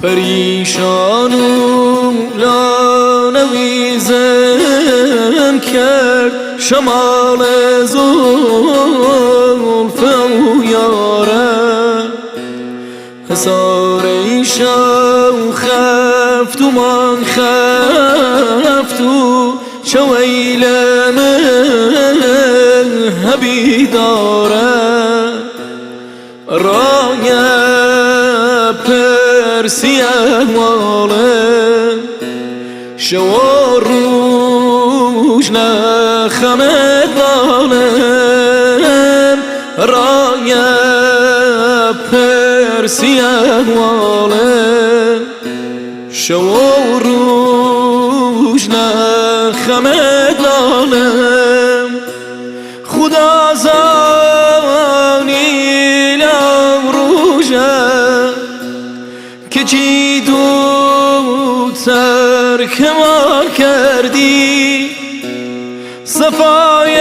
پریشان و لانویزم کرد شمال زلف او یاره حسار ایشان خفت و من خفت و شویل مهبی داره رای پرسی احواله شو روش نخمه دالم رای پرسی احواله شو روش نخمه دالم خدا زانی لام روشه که چی دو ترک ما کردی صفای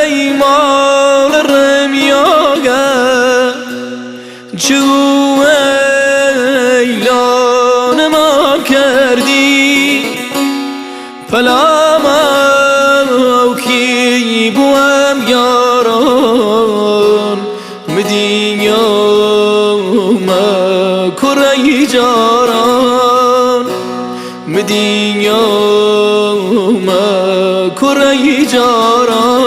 ایمال رمیاگه چو ایلان ما کردی پلامو کی بوام یاران مدینیام کره جاران مدینیام کره جاران